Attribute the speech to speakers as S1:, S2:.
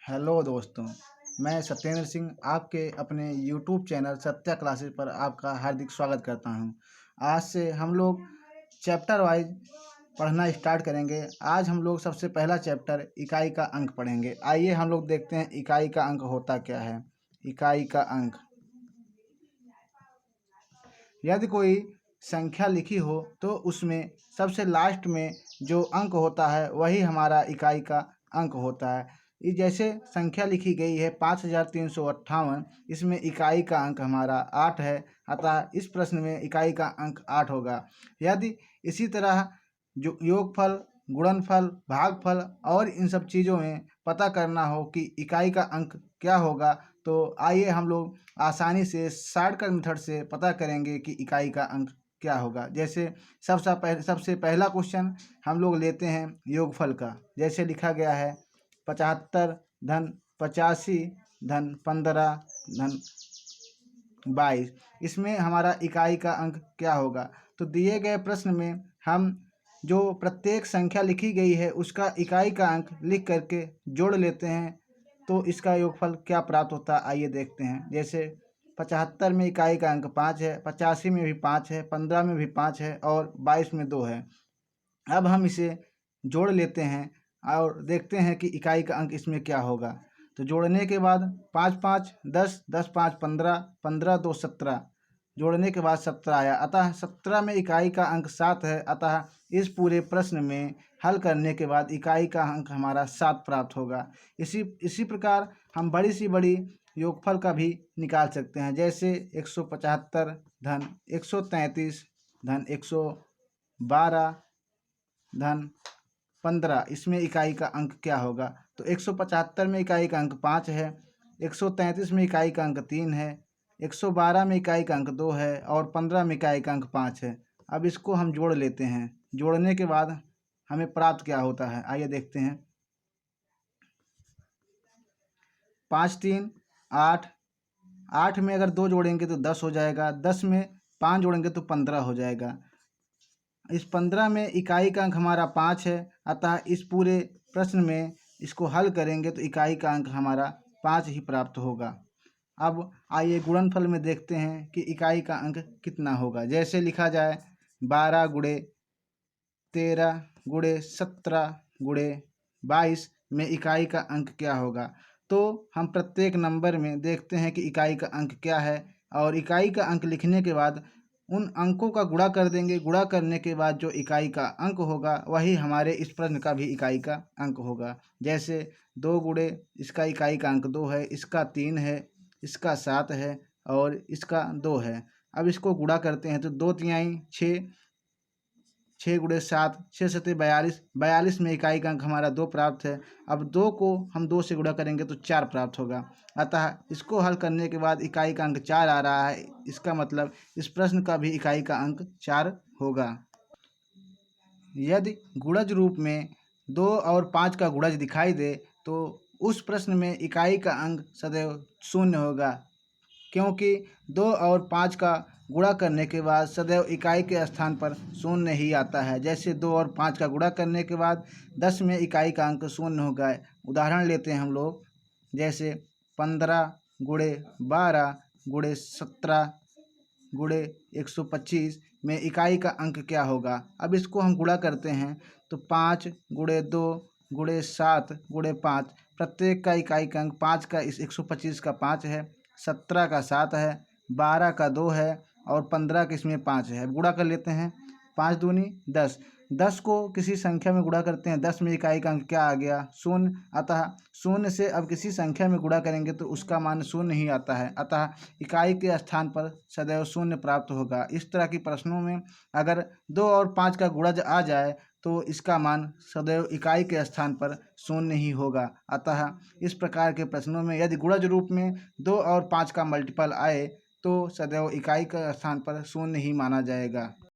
S1: Hello दोस्तों, मैं सत्येंद्र सिंह आपके अपने यूट्यूब चैनल सत्या क्लासेस पर आपका हार्दिक स्वागत करता हूं। आज से हम लोग चैप्टर वाइज पढ़ना स्टार्ट करेंगे। आज हम लोग सबसे पहला चैप्टर इकाई का अंक पढ़ेंगे। आइए हम लोग देखते हैं इकाई का अंक होता क्या है। इकाई का अंक, यदि कोई संख्या लिखी हो तो उसमें सबसे लास्ट में जो अंक होता है वही हमारा इकाई का अंक होता है। ये जैसे संख्या लिखी गई है 5358, इसमें इकाई का अंक हमारा 8 है, अतः इस प्रश्न में इकाई का अंक 8 होगा। यदि इसी तरह जो योगफल, गुणनफल, भागफल और इन सब चीज़ों में पता करना हो कि इकाई का अंक क्या होगा, तो आइए हम लोग आसानी से शॉर्टकट मेथड से पता करेंगे कि इकाई का अंक क्या होगा। जैसे सबसे पहला क्वेश्चन हम लोग लेते हैं योगफल का। जैसे लिखा गया है 75 धन 85 धन 15 धन 22, इसमें हमारा इकाई का अंक क्या होगा। तो दिए गए प्रश्न में हम जो प्रत्येक संख्या लिखी गई है उसका इकाई का अंक लिख करके जोड़ लेते हैं, तो इसका योगफल क्या प्राप्त होता है आइए देखते हैं। जैसे 75 में इकाई का अंक 5 है, 85 में भी 5 है, 15 में भी 5 है और 22 में 2 है। अब हम इसे जोड़ लेते हैं और देखते हैं कि इकाई का अंक इसमें क्या होगा। तो जोड़ने के बाद 5 5 10, 10 5 15, 15 2 17, जोड़ने के बाद 17 आया, अतः 17 में इकाई का अंक 7 है। अतः इस पूरे प्रश्न में हल करने के बाद इकाई का अंक हमारा 7 प्राप्त होगा। इसी प्रकार हम बड़ी से बड़ी योगफल का भी निकाल सकते हैं। जैसे 175 धन 133 धन 112 धन 15, इसमें इकाई का अंक क्या होगा। तो 175 में इकाई का अंक 5 है, 133 में इकाई का अंक 3 है, 112 में इकाई का अंक 2 है और 15 में इकाई का अंक 5 है। अब इसको हम जोड़ लेते हैं। जोड़ने के बाद हमें प्राप्त क्या होता है आइए देखते हैं। 5 3 8, 8 में अगर 2 जोड़ेंगे तो 10 हो जाएगा, 10 में 5 जोड़ेंगे तो 15 हो जाएगा। इस 15 में इकाई का अंक हमारा 5 है, अतः इस पूरे प्रश्न में इसको हल करेंगे तो इकाई का अंक हमारा 5 ही प्राप्त होगा। अब आइए गुणनफल में देखते हैं कि इकाई का अंक कितना होगा। जैसे लिखा जाए 12 गुणे 13 गुणे 17 गुणे 22 में इकाई का अंक क्या होगा। तो हम प्रत्येक नंबर में देखते हैं कि इकाई का अंक क्या है और इकाई का अंक लिखने के बाद उन अंकों का गुणा कर देंगे। गुणा करने के बाद जो इकाई का अंक होगा वही हमारे इस प्रश्न का भी इकाई का अंक होगा। जैसे 2 गुणे, इसका इकाई का अंक 2 है, इसका 3 है, इसका 7 है और इसका 2 है। अब इसको गुणा करते हैं तो 2 तिहाई 6, 6 गुणे 7, 6 सत्ते 42, 42 में इकाई का अंक हमारा 2 प्राप्त है। अब 2 को हम 2 से गुणा करेंगे तो 4 प्राप्त होगा। अतः इसको हल करने के बाद इकाई का अंक 4 आ रहा है, इसका मतलब इस प्रश्न का भी इकाई का अंक 4 होगा। यदि गुणज रूप में 2 और 5 का गुणज दिखाई दे तो उस प्रश्न में इकाई का अंक सदैव 0 होगा, क्योंकि 2 और 5 का गुणा करने के बाद सदैव इकाई के स्थान पर 0 ही आता है। जैसे 2 और 5 का गुणा करने के बाद 10 में इकाई का अंक 0 होगा। उदाहरण लेते हैं हम लोग। जैसे 15 गुणे 12 गुणे 17 गुणे 125 में इकाई का अंक क्या होगा। अब इसको हम गुणा करते हैं तो 5 गुणे 2 गुणे 7 गुणे 5, प्रत्येक का इकाई का अंक 5 का इस 125 का 5 है, 17 का 7 है, 12 का 2 है और 15 का इसमें 5 है। अब गुणा कर लेते हैं। 5 दूनी 10, 10 को किसी संख्या में गुणा करते हैं, 10 में इकाई का अंक क्या आ गया 0। अतः 0 से अब किसी संख्या में गुणा करेंगे तो उसका मान 0 ही आता है। अतः इकाई के स्थान पर सदैव 0 प्राप्त होगा। इस तरह के प्रश्नों में अगर 2 और 5 का गुणज आ जाए तो इसका मान सदैव इकाई के स्थान पर 0 ही होगा। अतः इस प्रकार के प्रश्नों में यदि गुणज रूप में 2 और 5 का मल्टीपल आए तो सदैव इकाई का स्थान पर 0 ही माना जाएगा।